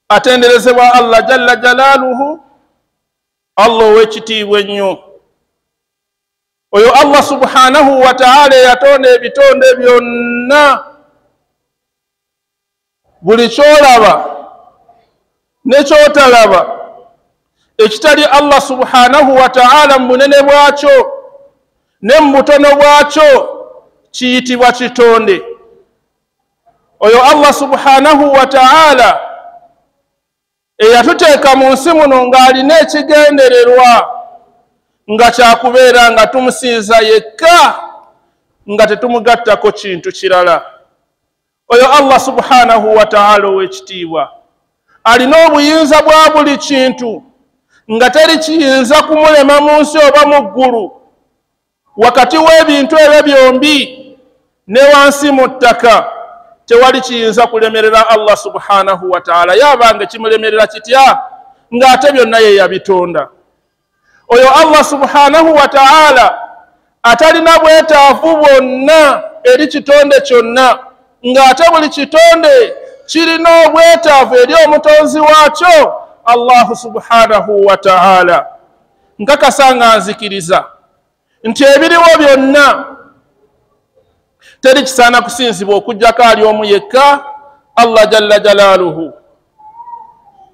atenderezebwa Allah jalla jalaluhu, Allah ow'ekitiibwa ennyo. Oyo Allah subhanahu wa ta'ala yatonda ebitonde byonna. Buli kyolaba ne kyotalaba ekitali Allah subhanahu wa ta'ala mu bunene bwakyo ne mu butono bwakyo kiyitibwa kitonde. Oyo Allah subhanahu wa ta'ala eyatuteeka mu nsi muno ng'alina ekigendererwa nga kyakubeera nga tumusinza yekka nga tetumugattako kintu kirala. Oyo Allah subhanahu wa ta'ala ow'ekitiibwa alina obuyinza bwa buli kintu nga teri kiyinza kumulema mu nsi oba mu ggulu, wakati w'ebintu ebyo byombi ne wansi mu ttaka tewali kiyinza kulemerera Allah subhanahu wa ta'ala, yabange kimulemerera kitya ng'ate byonna ye yabitonda. Oyo Allah subhanahu wa ta'ala atalina bwetaavu bwonna eri kitonde kyonna, ng'ate buli kitonde kirina obwetaavu eri omutonzi waakyo Allah subhanahu wa ta'ala. Nkakasa nga nzikiriza nti ebiriwo byonna teri kisaana kusinzibwa okuggyako ali omu yekka, Allah jalla jalaluhu.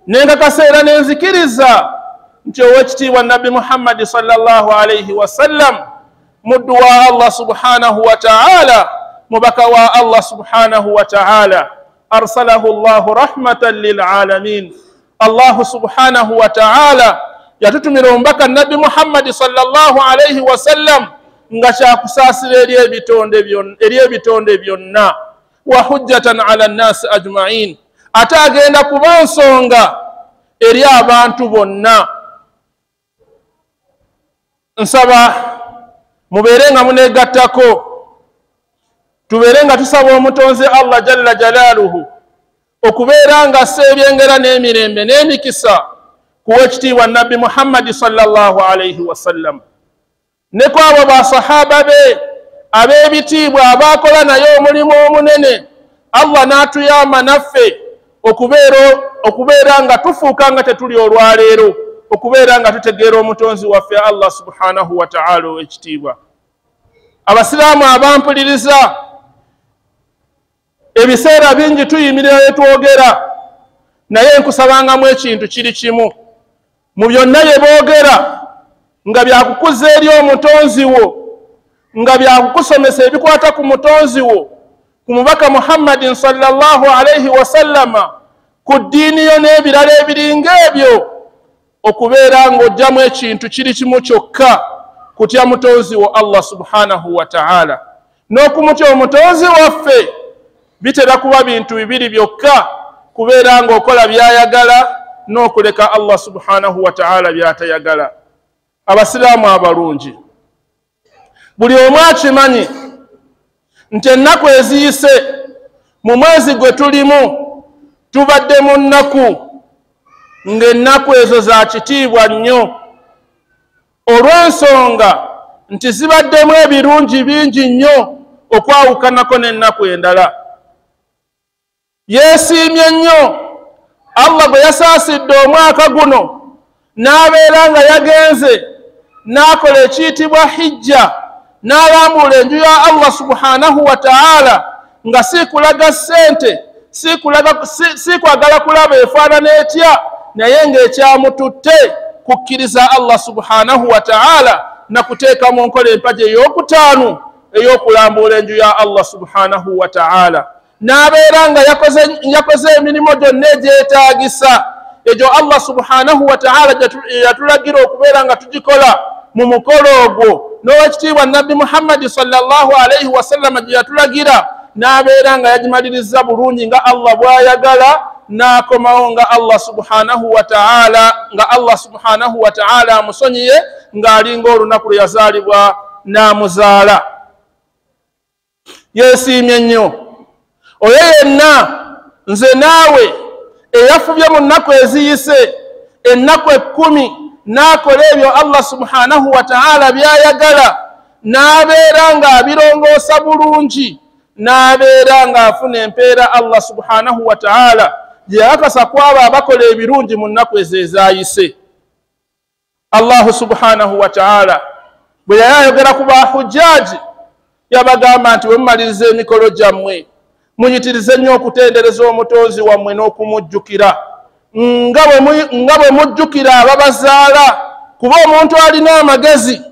Nenkakasa era nenzikiriza nti ow'ekitiibwa Nabbi Muhammad sallallahu alayhi wa sallam muddu wa Allah subhanahu wa ta'ala, mubaka wa Allah subhanahu wa ta'ala, arsalahu Allahu rahmatan lil alamin. Allah subhanahu wa ta'ala yatutumira omubaka Nabbi Muhammad sallallahu alayhi wa sallam nga kyakusaasira eri ebitonde byonna, wa hujjatan ala nnasi ajma'in, ate agenda kuba nsonga eri abantu bonna. Nsaba mubeere nga muneegattako, tubeere nga tusaba omutonzi Allah jalla jalaluhu okubeera nga assa ebyengera n'emirembe n'emikisa ku w'ekitiibwa Nabbi Muhammad sallallahu alayhi wa sallam, ne ku abo basahaba be ab'ebitiibwa abaakola naye omulimu omunene. Allah n'atuyamba naffe okubeera nga tufuuka nga tetuli olwaleero, okubeera nga tutegeera omutonzi waffe Allah subhanahu wa ta'ala ow'ekitiibwa. Abasiraamu abampuliriza, ebiseera bingi tuyimirira ne twogera, naye nkusabangamu ekintu kiri kimu. Mu byonna bye boogera nga byakukuza eri omutonzi wo, nga byakukusomesa ebikwata ku mutonzi wo, ku mubaka Muhammadin sallallahu alayhi wa sallama, ku ddiini yo n'ebirala ebiringa ebyo, okubeera ng'ojjamu ekintu kiri kimu kyokka, kutya mutonzi wo Allah subhanahu wa ta'ala. N'okumutya omutonzi waffe bitera kuba bintu bibiri byokka, kubeera ng'okola by'ayagala n'okuleka Allah subhanahu wa ta'ala by'atayagala. Abasiraamu abalungi, buli omu akimanyi nti ennaku eziyise mu mwezi gwe tulimu tubadde mu nnaku ng'ennaku ezo za kitiibwa nnyo, olw'ensonga nti zibaddemu ebirungi bingi nnyo okwawukanako n'ennaku endala. Yeesiimye nnyo Allah bwe yasaasidde omwaka guno n'abeera nga yagenze n'akola ekiyitibwa hijja, n'alambula enju ya Allah subhanahu wa ta'ala, nga si kulaga ssente, si kwagala kulaba efaanana etya, naye ng'ekyamututte kukkiriza Allah subhanahu wa ta'ala na kuteeka mu nkola empagi ey'okutaano ey'okulambula enju ya Allah subhanahu wa ta'ala. N'abeera nga yakoze emirimu gyonna egyetaagisa egyo Allah subhanahu wa ta'ala yatulagira okubeera nga tugikola mu mukolo ogwo, n'owekitiibwa Nabbi Muhammad sallallahu alayhi wa sallam gye yatulagira, n'abeera nga yagimaliriza bulungi nga Allah bw'ayagala, n'akomawo nga Allah subhanahu wa ta'ala amusonyiye ng'alinga olunaku lwe yazaalibwa n'amuzaala. Yeesiimye nnyo oyo yenna, nze naawe, eyafubye mu nnaku eziyise, ennaku 10, n'akola ebyo Allah subhanahu wa ta'ala by'ayagala, n'abeera ng'abirongoosa bulungi, n'abeera ng'afuna empeera Allah subhanahu wa ta'ala gyeyakasa kwabo abakola ebirungi mu nnaku ezo ezayise. Allahu subhanahu wa ta'ala bwe yayayogera ku bahujjaji yabagamba nti bwe mumaliriza emikolo gyammwe muyitirize nnyo okutendereza omutonzi wammwe n'okumujjukira nga bwe mujjukira ababazaala, kuba omuntu alina amagezi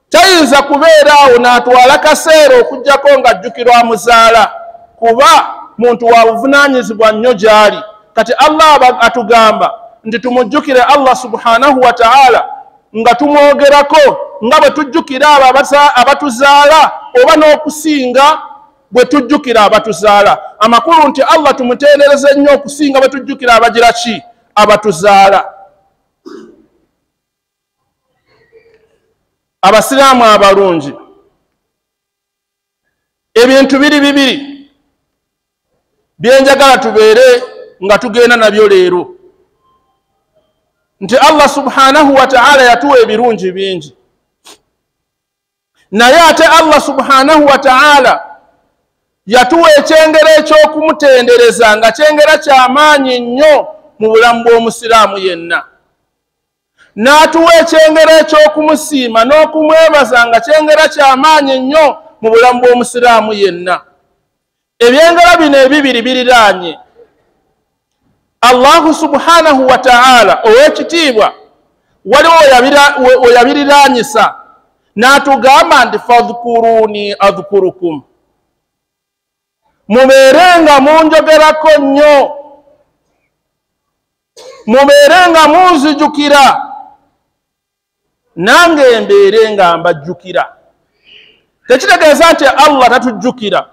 tayinza kubeera awo n'atwala kaseera okuggyako ng'ajjukirwa amuzaala, kuba muntu wa buvunaanyizibwa nnyo gy'ali. Kati Allah atugamba nti tumujjukire Allah subhanahu wa ta'ala nga tumwogerako nga bwe tujjukira abatuzaala oba n'okusinga bwe tujjukira abatuzaala. Amakulu nti Allah tumutendereze nnyo okusinga bwe tujjukira abagira ki? Abatuzaala. Abasiraamu abalungi, ebintu bibiri byenjagala tubeere nga tugenda nabyo leero, nti Allah subhanahu wa ta'ala yatuwa ebirungi bingi, naye ate Allah subhanahu wa ta'ala yatuwa ekyengera eky'okumutendereza nga kyengera ky'amaanyi nnyo mu bulamu bw'omusiraamu yenna, n'atuwa ekyengera eky'okumusiima n'okumwebaza nga kyengera ky'amaanyi nnyo mu bulamu bw'omusiraamu yenna. Ebyengera bino ebibiri biriraanye. Allahu subhanahu wa ta'ala ow'ekitiibwa waliwo oyabiriraanyisa n'atugamba nti fadhkuruni adhkurukum, mubeere nga munjogerako nnyo, mubeere nga munzijukira, nange mbeere nga mbajjukira. Tekitegeeza nti Allah tatujjukira.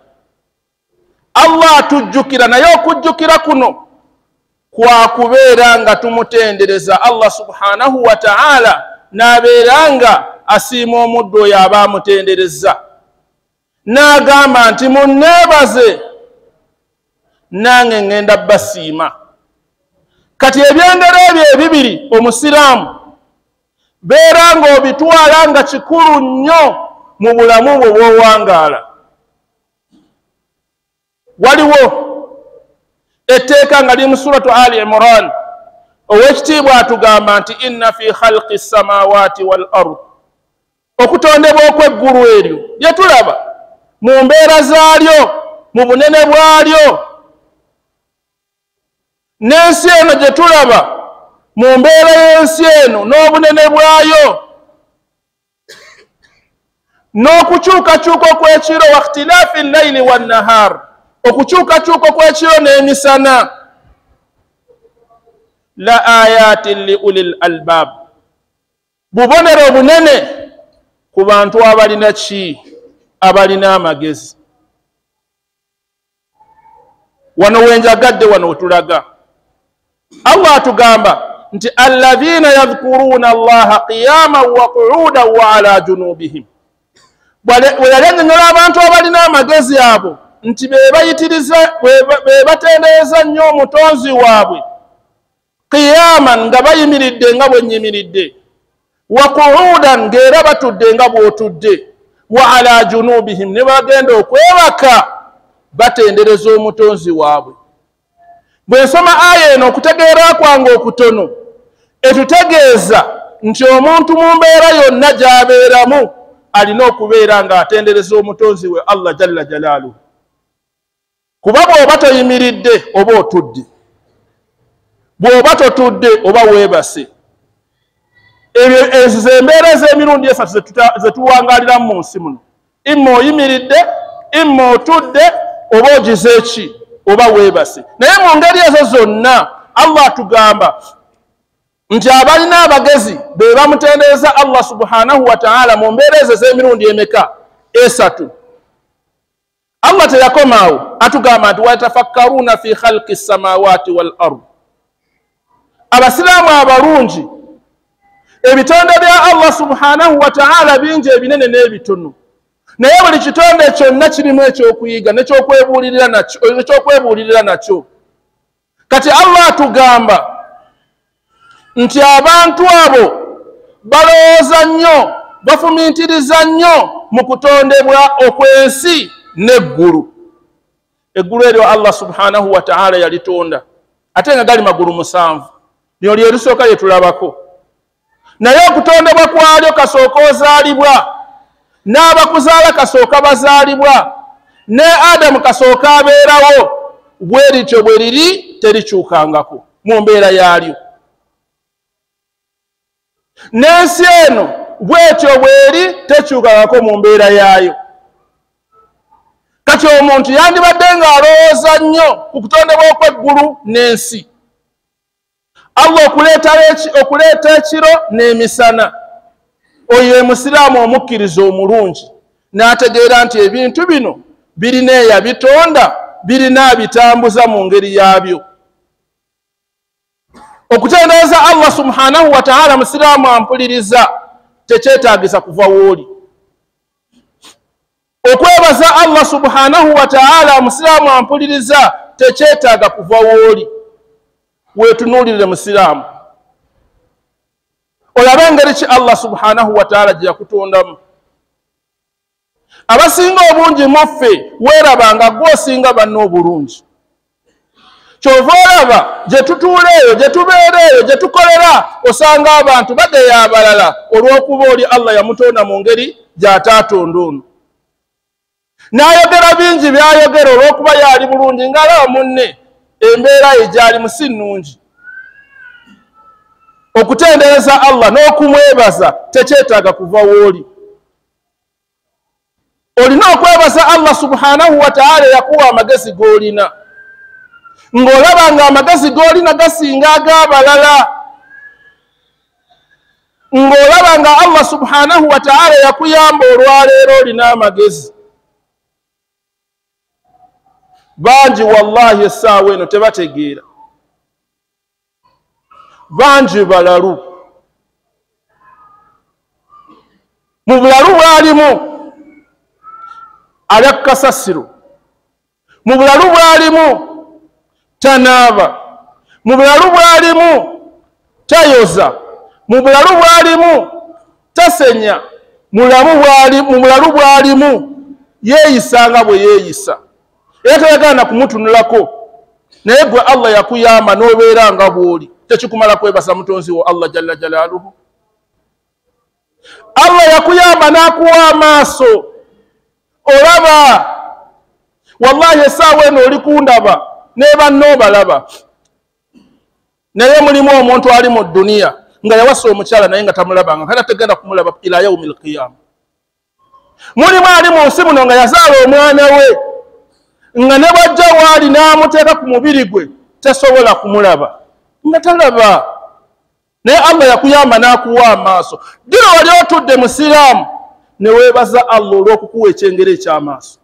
Allah atujjukira, naye okujjukira kuno kwa kubeera nga tumutendereza Allah subhanahu wa ta'ala, n'abeera nga asiima omuddu oyo aba amutendereza, n'agamba nti munneebaze nange ngenda basiima. Kati ebyengera ebyo ebibiri omusiraamu beera nga obitwala nga kikulu nnyo mu bulamu bwo bw'owangaala. Waliwo etteeka nga liri mu suratu Ali Imran, ow'ekitiibwa atugamba nti inna fi khalqi samawati wal ard, okutondebwa okw'eggulu eryo lye tulaba mu mbeera zaalyo, mu bunene bwalyo, n'ensi eno gye tulaba mu mbeera y'ensi eno n'obunene bwayo, n'okukyukakyuka okw'ekiro wa ikhtilaafi llayli wannahaar, okukyukakyuka okw'ekiro n'emisana. La ayatin li ulil albab, bubonero bunene ku bantu abalina ki? Abalina amagezi. Wano wenjagadde, wano wetulaga Allah atugamba nti alladhina yadhkuruna Allaha qiyaman wa qu'udan wa ala junubihim. Bweyalennyonnyola abantu abalina amagezi abo nti bebatendereza nnyo omutonzi waabwe, qiyaman nga bayimiridde nga bwennyimiridde, wa qu'udan ng'era batudde nga bw'otudde, wa ala junubihim ne bagenda okwebaka batendereza omutonzi waabwe. Bwe nsoma aya eno okutegeera kwange okutono etutegeeza nti omuntu mu mbeera yonna gy'abeeramu alina okubeera ng'atendereza omutonzi we Allah jalla jalaaluhu. Kuba bw'oba toyimiridde oba otudde, bw'oba totudde oba weebase, ezo embeera ez'emirundi esatu ze tuwangaaliramu mu nsi muno. Imma oyimiridde, imma otudde, oba ogize eki, oba weebase. Naye mu ngeri ezo zonna Allah atugamba nti abalina abagezi be bamutendereza Allah subhanahu wa ta'ala mu mbeera ezo ez'emirundi emeka? Esatu. Allah teyakomaawo, atugamba nti watafakkaruna fi khalqi samawati wal ard. Abasiraamu abalungi, ebitonde bya Allah subhanahu wa ta'ala bingi ebinene n'ebitono, naye buli kitonde kyonna kirimu ekyokuyiga n'ekyokwebuulirira nakyo. Kati Allah atugamba nti abantu abo balowooza nnyo, bafumiitiriza nnyo mu kutondebwa okw'ensi n'eggulu. Eggulu eryo Allah subhanahu wa ta'ala yalitonda ate nga gali magulu 7 lyo lye lusooka lye tulabako naye okutondebwa kwalyo kasooka ozaalibwa n'abakuzaala kasooka bazaalibwa ne Adamu kasooka abeerawo bwe lityo bwe liri terikyukangako mu mbeera yaalyo n'ensi eno bwetyo bweri tekyukangako mu mbeera yaayo kati omuntu yandibadde ng'alowooza nnyo ku kutondebwa okw'eggulu n'ensi Allah okuleeta ekiro n'emisana oyo ye musiraamu omukkiriza omulungi n'ategeera nti ebintu bino birina eyabitonda birina abitambuza mu ngeri yaabyo okutendereza Allah subhanahu wa ta'ala musiraamu ampuliriza tekyetaagisa kuva wooli okwebaza Allah subhanahu wa ta'ala musiraamu ampuliriza tekyetaaga kuva wooli weetunuulire musiraamu olabe engeri ki Allah subhanahu wa ta'ala gye yakutondamu abasinga obungi muffe weerabanga gw'osinga banno obulungi kyova olaba gye tutuula eyo gye tubeera eyo gye tukolera osanga abantu bageya abalala olw'okuba oli Allah yamutonda mu ngeri gy'ataatonda ono n'ayogera bingi by'ayogera olw'okuba yaali bulungi ng'alaba munne embeera ye gy'alimu si nnungi okutendereza Allah n'okumwebaza tekyetaaga kuva wooli olina okwebaza Allah subhanahu wa ta'ala yakuwa amagezi g'olina ng'olaba nga amagezi g'olina gasinga ag'abalala ng'olaba nga Allah subhanahu wa ta'ala yakuyamba olwaleero olina amagezi bangi wallahi essaawa eno tebategeera bangi balalu mu bulalu bwalimu alya kasasiro mu bulalu bwalimu tanaaba mu bulalu bwalimu tayoza mu bulalu bwalimu tasenya mu bulalu bwalimu yeeyisa nga bwe yeeyisa era tayagala kumutunulako naye gwe Allah yakuyamba n'obeera nga bw'oli tekikumala kwebaza mutonzi wo Allah jalla jalaaluhu Allah yakuyamba n'akuwa amaaso olaba wallahi essaawa eno oli kundaba ne banno balaba naye mulimu omuntu ali mu dduniya nga yawasa omukyala naye nga tamulabanga kana tegenda kumulaba ila yaumil qiyama mulimu ali mu nsi muno nga yazaala omwana we nga ne bwajja waali n'amuteeka ku mubiri gwe tesobola kumulaba nga talaba naye Allah yakuyamba n'akuwa amaaso ddiro wali otudde musiraamu ne weebaza Allah olw'okukuwa ekyengero eky'amaaso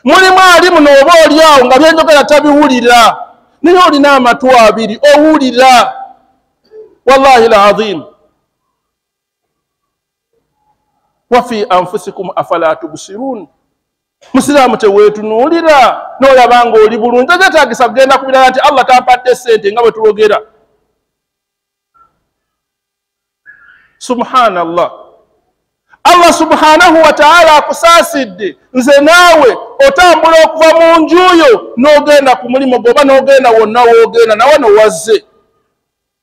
mulimu ali muno oba oli awo nga byenjogera tabiwulira naye olina amatu abiri owulira wallahi alazim wafi anfusikum afala tubsirun musiraamu teweetunuulira n'olabanga oli bulungi tekyetaagisa kugenda ku birala nti Allah tampadde ssente nga bwe tulogera subhanallah Allah subhanahu wa ta'ala akusaasidde nze naawe otambula okuva mu njuyo n'ogenda ku mulimu goba n'ogenda wonna woogenda nawe nowazze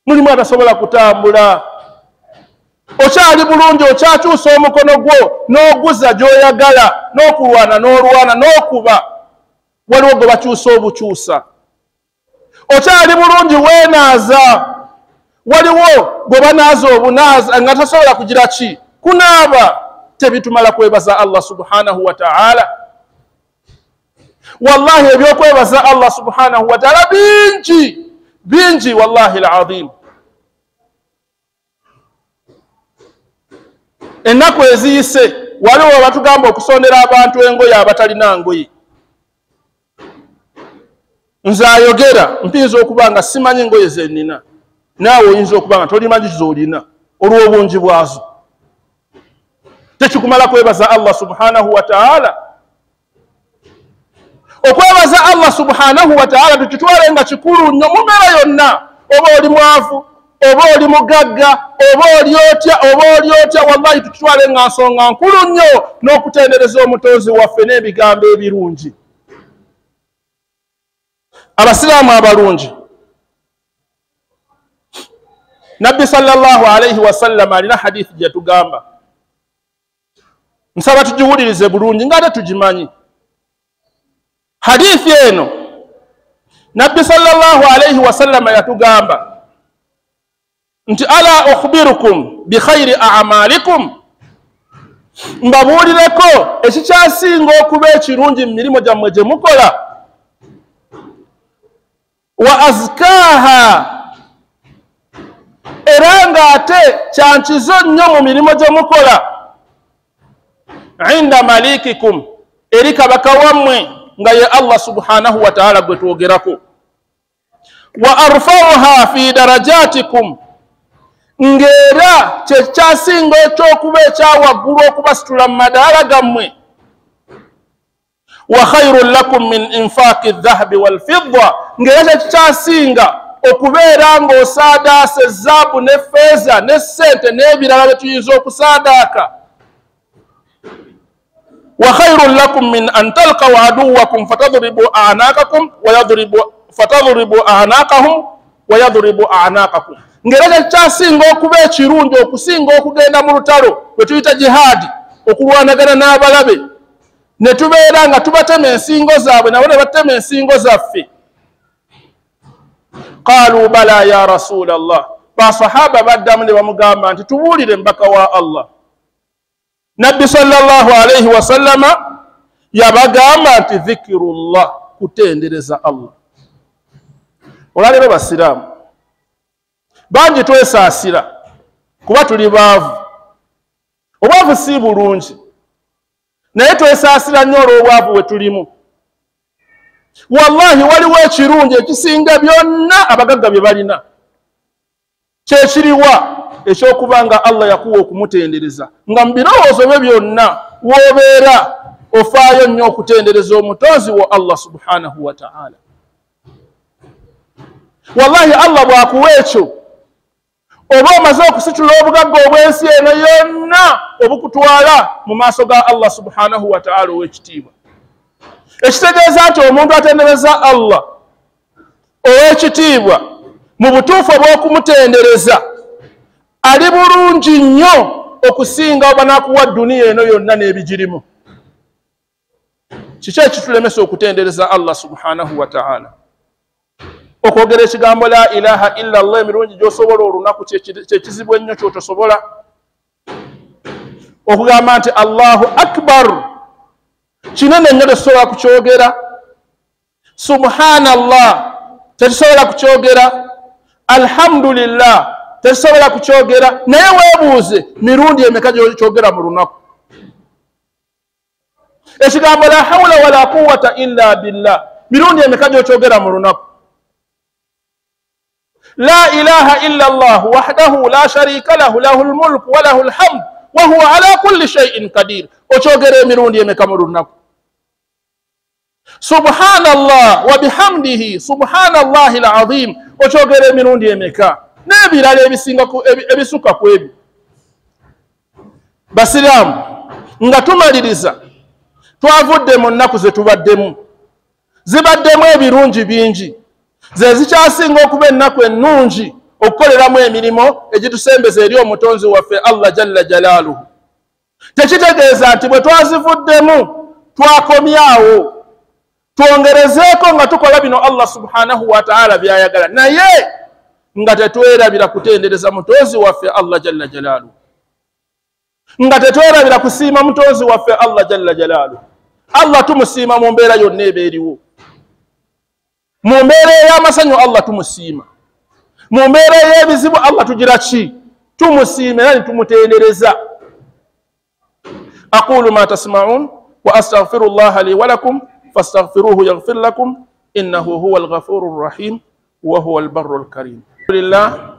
mulimu atasobola kutambula okyali bulungi okyakyusa omukono gwo n'oguza gy'oyagala n'okulwana n'olwana n'okuba waliwo gwe bakyusa obukyusa okyali bulungi weenaaza waliwo gwe banaaza obunaaza nga tasobola kugira ki kunaaba tebitumala kwebaza Allah subhanahu wa ta'ala wallahi ebyokwebaza Allah subhanahu wa ta'ala bingi wallahi alazim ennaku eziyise waliwo batugamba okusondera abantu engoye abatalina ngoye nze ayogera mpinza okuba nga simanyi ngoye zenina naawe oyinza okuba nga tolimanyi zolina olw'obungi bwazo tekikumala kwebaza Allah subhanahu wa ta'ala okwebaza Allah subhanahu wa ta'ala tukitwale nga kikulu nnyo mu mbeera yonna oba oli mwavu oba oli mugagga oba oli otya wallahi tukitwale nga nsonga nkulu nnyo n'okutendereza omutonzi waffe n'ebigambo ebirungi abasiraamu abalungi, nabbi sallallahu alayhi wasallam alina hadithi gye tugamba, nsaba tugiwulirize bulungi nga ate tugimanyi. Hadithi eno nabbi sallallahu alayhi wasallam yatugamba nti ala ukhbirukum bi khayri a'malikum, mbabuulireko ekikyasinga okuba ekirungi mu mirimu gyammwe gye mukola, wa azkaha, era ng'ate kyankizo nnyo mu mirimu gye mukola, inda malikikum, eri kabaka wammwe nga ye Allah subhanahu wa ta'ala gwe twogerako, wa arfauha fi darajatikum, ng'era kyekyasinga ekyokuba ekyawaggulu okubasitula mu madaala gammwe, wa khairun lakum min infaqi dhahabi wal fidda, ng'era kyekyasinga okubeera ng'osaadaasa ezaabu ne feeza ne ssente n'ebirala bye tuyinza okusaadaaka, wa khairun lakum min an talqaw aduwakum fatadribu a'naqahum wa yadribu a'naqakum, ng'era kyekyasinga okuba ekirungi okusinga okugenda mu lutalo bwe tuyita jihaadi, okulwanagana n'abalabe, ne tubeera nga tubatema ensingo zaabwe nabo ne batema ensingo zaffe. Qaalu bala ya rasula Allah, basahaba baddamu ne bamugamba nti tubuulire mbaka wa Allah. Nabbi sallallahu alayhi wasallama yabagamba nti dhikirullah, kutendereza Allah. Olwaleero basiraamu bangi twesaasira kuba tuli baavu. Obwavu si bulungi, naye twesaasira nnyo olw'obwavu we tulimu. Wallahi waliwo ekirungi ekisinga byonna abagagga bye balina, kyekiriwa ekyokuba nga Allah yakuwa okumutendereza, nga mu birowoozo bye byonna w'obeera ofaayo nnyo okutendereza omutonzi wa Allah subhanahu wa ta'ala. Wallahi Allah bw'akuwa ekyo, oba omaze okusitula obugagga obw'ensi eno yonna obukutwala mu maaso ga Allah subhanahu wa ta'ala ow'ekitiibwa. Ekitegeeza nti omuntu atendereza Allah ow'ekitiibwa mu butuufu obw'okumutendereza ali bulungi nnyo okusinga oba n'akuwa dduniya eno yonna n'ebigirimu. Kiki ekitulemesa okutendereza Allah subhanahu wa ta'ala? Okwogera ekigambo la ilaha illa Allah emirungi gy'osobola olunaku kyekizibu ennyo ky'otosobola. Okugamba nti Allahu akbar kinene nnyo tekisobola kukyogera. Subhanallah tekisobola kukyogera. Alhamdulillah tekisobola kukyogera. Naye weebuuze mirundi emeka gy'okyogera mu lunaku. Ekigambo la hawla wala quwwata illa billah mirundi emeka gy'okyogera mu lunaku. La ilaha illa Allah wahdahu la sharika lahu lahul mulku wa lahul hamd wa huwa ala kulli shay'in qadir, okyogera emirundi emeka mu lunaku. Subhanallah wa bihamdihi subhanallahi alazim, okyogera emirundi emeka, n'ebirala ebisuka ku ebyo. Basiraamu, nga tumaliriza, twavudde mu nnaku ze tubaddemu, zibaddemu ebirungi bingi, ze zikyasinga okuba ennaku ennungi okukoleramu emirimo egitusembeza eri omutonzi waffe Allah jalla jalaaluhu. Tekitegeeza nti bwe twazivuddemu twakomyawo, twongerezeeko nga tukola bino Allah subhanahu wa ta'ala byayagala, naye nga tetwerabira kutendereza mutonzi waffe Allah jalla jalaaluhu, nga tetwerabira kusiima mutonzi waffe Allah jalla jalaaluhu. Allah tumusiima mu mbeera yonna eba eriwo. Mu mbeera ey'amasanyu Allah tumusiima, mu mbeera ey'ebizibu Allah tugira ki? Tumusiima era nitumutendereza. Aqulu ma tasma'un wa astaghfirullaha li wa lakum fastaghfiruhu yaghfir lakum innahu huwal ghafurur rahim wa huwal barrul karim. Alhamdulillah,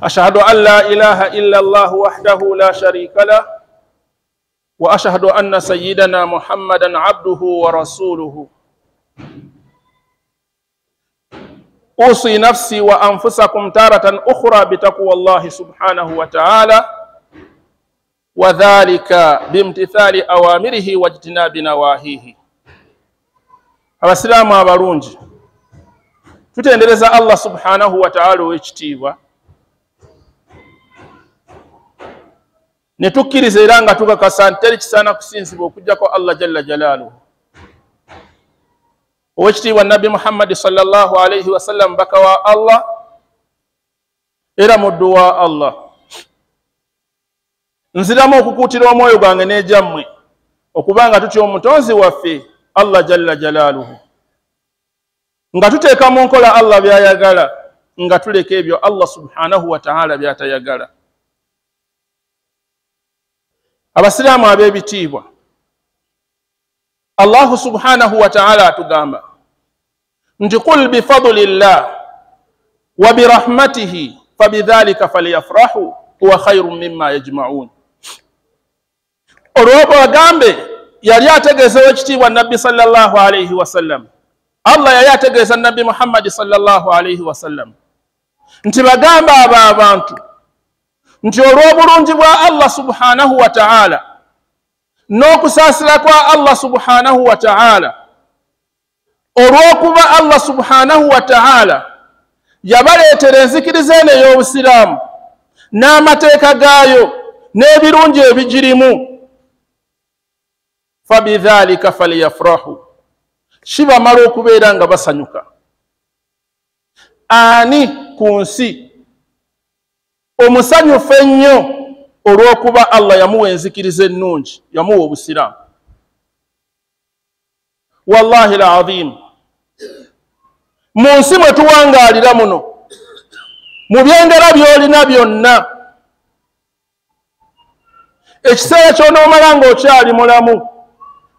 ashhadu an la ilaha illa Allah wahdahu la sharika lah wa ashhadu anna sayyidana Muhammadan abduhu wa rasuluhu. Usi nafsi wa anfusakum taratan ukhra bitaqwallahi subhanahu wa ta'ala, wa dhalika bimtithali awamirihi wa ijtinabi nawahihi. abasiraamu abalungi tutendereza Allah subhanahu wa ta'ala ow'ekitiibwa ne tukkiriza era nga tukakasa nti teri kisaana kusinzibwa okujjako Allah jalla jalaaluhu. Ow'ekitiibwa Nabbi Muhammad sallallahu alayhi wa sallam baka wa Allah era muddu wa Allah. Nziramu okukuutira omwoyo gwange n'egyammwe okubanga tutya omutonzi waffe Allah jalla jalaaluhu, nga tuteeka mu nkola Allah by'ayagala, nga tuleka ebyo Allah subhanahu wa ta'ala by'atayagala. Abasiraamu ab'ebitiibwa, Allah subhanahu wa ta'ala atugamba nti qul bifadlillah wa birahmatihi fabidhalika falyafrahu huwa khayrun mimma yajma'un. Olwo bagambe yali ategeeza ow'ekitiibwa Nabbi sallallahu alayhi wa sallam, Allah yali ategeeza Nabbi Muhammad sallallahu alayhi wa sallam nti bagamba abo abantu nti olw'obulungi bwa Allah subhanahu wa ta'ala n'okusaasira kwa Allah subhanahu wa ta'ala, olw'okuba Allah subhanahu wa ta'ala yabaleetera enzikiriza eno ey'obusiraamu n'amateeka gaayo n'ebirungi ebigirimu, fabidhalika falyafrahu, kibamala okubeera nga basanyuka. Ani ku nsi omusanyufu ennyo olw'okuba Allah yamuwa enzikiriza ennungi, yamuwa obusiraamu? Wallahi al-azim, mu nsi mwe tuwangaalira muno, mu byengera by'olina byonna, ekiseera ky'onoomala ng'okyali mulamu,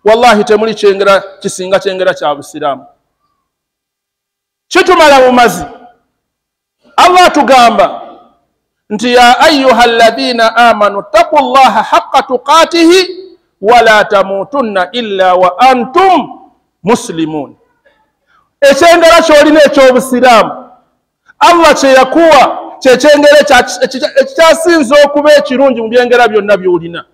wallahi temuli kyengera kisinga kyengera kya busiraamu. Kitumala mu mazi. Allah atugamba nti ya ayyuha alladhina amanu taqullaha haqqa tuqatihi wala tamutunna illa wa antum muslimun. Ekyengera ky'olina eky'obusiraamu Allah kye yakuwa kyekyengera ekikyasinza okuba ekirungi mu byengera byonna by'olina.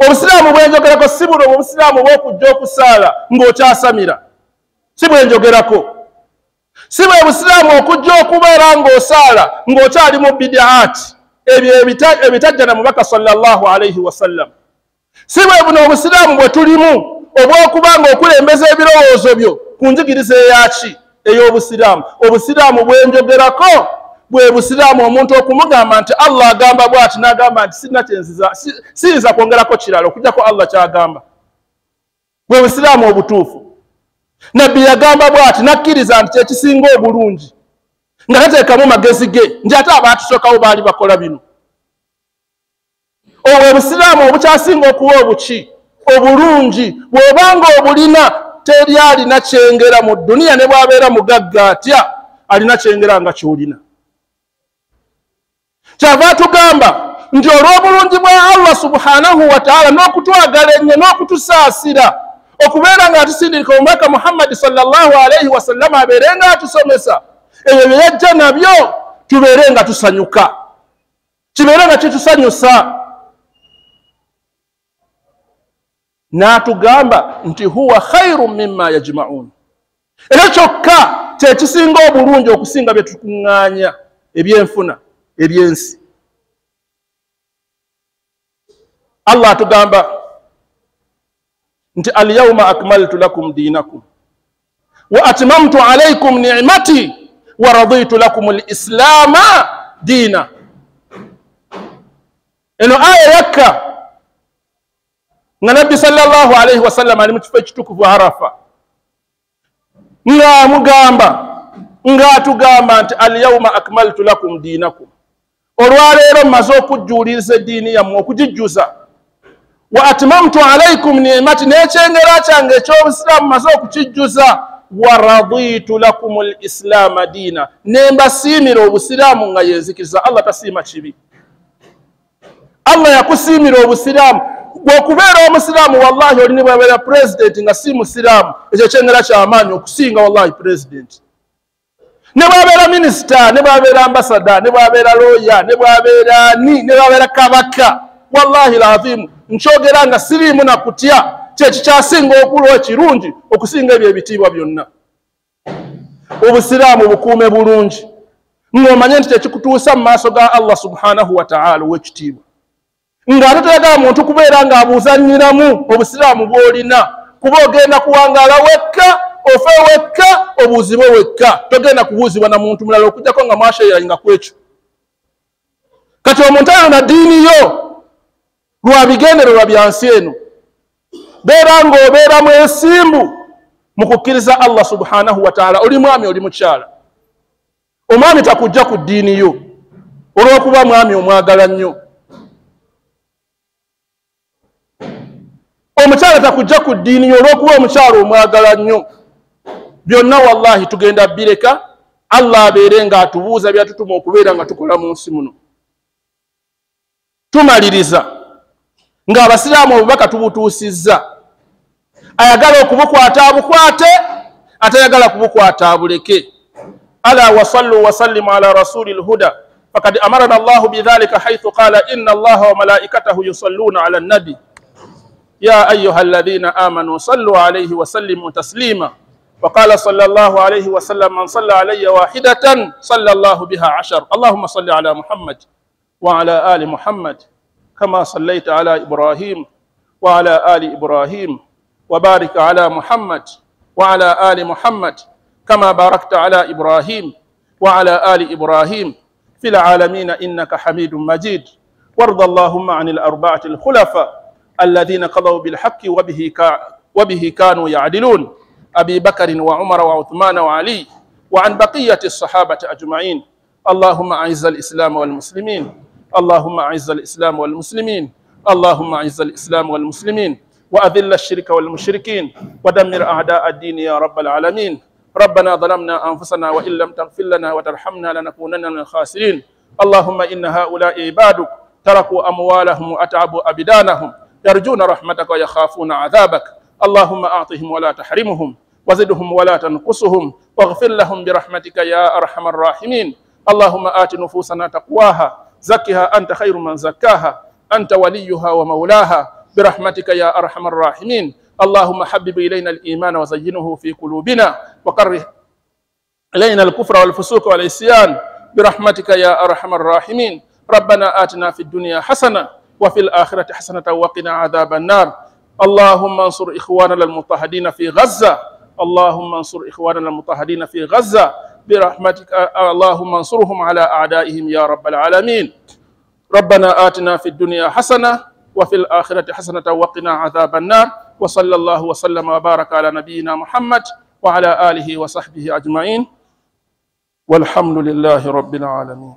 Obusiraamu bwenjogerako si buno obusiraamu bw'okujja okusaala ng'okyasamira, si bwenjogerako. Si bwe busiraamu okujja okubeera ng'osaala ng'okyali mu bidaati, ebyo ebitajja na mubaka sallallahu alayhi wa sallam. Si bwe buno obusiraamu bwe tulimu obw'okuba ng'okulembeza ebirowoozo byo ku njigiriza eyaki ey'obusiraamu. Obusiraamu bwenjogerako bwe busiraamu omuntu okumugamba nti Allah agamba bw'ati n'agamba nti siyinza kwongerako kirala okujjako Allah ky'agamba. Bwe busiraamu obutuufu. Nabbi yagamba bw'ati nakkiriza nti kyekisinga obulungi, nga tateekamu magezi ge nti ate abaatusookawo baali bakola bino. Obwo busiraamu obukyasinga okuba obuki obulungi, bw'obanga obulina teri alina kyengera mu dduniya ne bw'abeera mugagga atya alina kyengera nga ky'olina. Kyava atugamba nti olw'obulungi bwa Allah subhanahu wa ta'ala n'okutwagala ennyo n'okutusaasira, okubeera nga atusindika omubaka Muhammad sallallahu alayhi wa sallam abeere nga atusomesa, ebyo bye yajja nabyo tubeere nga tusanyuka, kibeere nga kitusanyusa. N'atugamba nti huwa khayrun mimma yajma'un, era kyokka kyekisinga obulungi okusinga bye tukuŋŋaanya ebyenfuna ebyensi. Allah atugamba nti alyawma akmaltu lakum dinakum wa atmamtu alaykum ni'mati wa raditu lakum al-islama dina. Eno aya yakka nga Nabbi sallallahu alayhi wa sallam ali mu kifo ekitukuvu Arafa, nga mugamba nga atugamba nti alyawma akmaltu lakum dinakum, olwaleero mmaze okujjuuliriza eddiini yammwe okugijjuza. Wa atmamtu alaykum ni'mati, n'ekyengera kyange eky'obusiraamu maze okukijjuza. Wa raditu lakum al-islaama diina, ne mbasiimira obusiraamu nga yenzikiriza. Allah tasiima kibi. Allah yakusiimira obusiraamu. Bw'okubeera omusiraamu wallahi oli ne bw'abeera president nga si musiraamu, ekyo kyengera ky'amaanyi okusinga wallahi president. Ne bw'abeera minisita, ne bw'abeera ambasada, ne bw'abeera lawyer, ne bw'abeera ne bw'abeera kabaka, wallahi al-azim nkyogera nga siriimu na kutya kyekikyasinga okulwa ekirungi okusinga ebyo ebitiibwa byonna. Obusiraamu bukuume bulungi ng'omanye nti tekikutuusa mu maaso ga Allah subhanahu wa ta'ala ow'ekitiibwa, ng'ate toyagala muntu kubeera ng'abuzannyiramu obusiraamu bw'olina, kuba ogenda kuwangaala wekka, ofe wekka, obuuzibwe wekka, togenda kubuuzibwa na muntu mulala okujjako nga mwashayiranyi kwekyo. Kati omuntu ayona ddiini yo lwa bigendererwa bya nsi eno, beera ng'obeera mwesimbu mu kukkiriza Allah subhanahu wa ta'ala, oli mwami oli mukyala. Omwami takujja ku ddiini yo olw'okuba mwami omwagala nnyo. Omukyala takujja ku ddiini yo olw'okuba omukyala omwagala nnyo. Byonna wallahi tugenda bireka Allah abeere ng'atubuuza byatutuma okubeera nga tukola mu nsi muno. Tumaliriza ng'abasiraamu obubaka tubutuusizza. Ayagala okubukwata abukwate, atayagala kubukwata abuleke. Ala wa sallu wa sallimu ala rasulil huda faqad amarana Allahu bidhalika haythu qala inna Allaha wa malaikatahu yusalluna ala an-nabi ya ayyuhalladhina amanu sallu alayhi wa sallimu taslima wa qala sallallahu alayhi wa sallam man salla alayya wahidatan sallallahu biha 10. Allahumma salli ala Muhammad wa ala ali Muhammad kama sallaita ala Ibrahim wa ala ali Ibrahim wa barik ala Muhammad wa ala ali Muhammad كما باركت على إبراهيم وعلى آل إبراهيم في العالمين إنك حميد مجيد. وارض اللهم عن الأربعة الخلفاء الذين قضوا بالحق وبه كانوا يعدلون، أبي بكر وعمر وعثمان وعلي، وعن بقية الصحابة أجمعين. اللهم أعز الإسلام والمسلمين، اللهم أعز الإسلام والمسلمين، اللهم أعز الإسلام والمسلمين، وأذل الشرك والمشركين، ودمر أعداء الدين يا رب العالمين. ربنا ظلمنا أنفسنا وإن لم تغفر لنا وترحمنا لنكونن من الخاسرين. اللهم إن هؤلاء عبادك تركوا أموالهم وأتعبوا أبدانهم يرجون رحمتك ويخافون عذابك. اللهم أعطهم ولا تحرمهم وزدهم ولا تنقصهم واغفر لهم برحمتك يا أرحم الراحمين. اللهم آت نفوسنا تقواها زكها أنت خير من زكاها أنت وليها ومولاها برحمتك يا أرحم الراحمين. اللهم حبب إلينا الإيمان وزينه في قلوبنا وكره إلينا الكفر والفسوق والعصيان برحمتك يا أرحم الراحمين. ربنا آتنا في الدنيا حسنة وفي الآخرة حسنة وقنا عذاب النار. اللهم انصر إخواننا المضطهدين في غزة، اللهم انصر إخواننا المضطهدين في غزة برحمتك، اللهم انصرهم على أعدائهم يا رب العالمين. ربنا آتنا في الدنيا حسنة وفي الآخرة حسنة وقنا عذاب النار. وصلى الله وسلم وبارك على نبينا محمد وعلى آله وصحبه أجمعين، والحمد لله رب العالمين.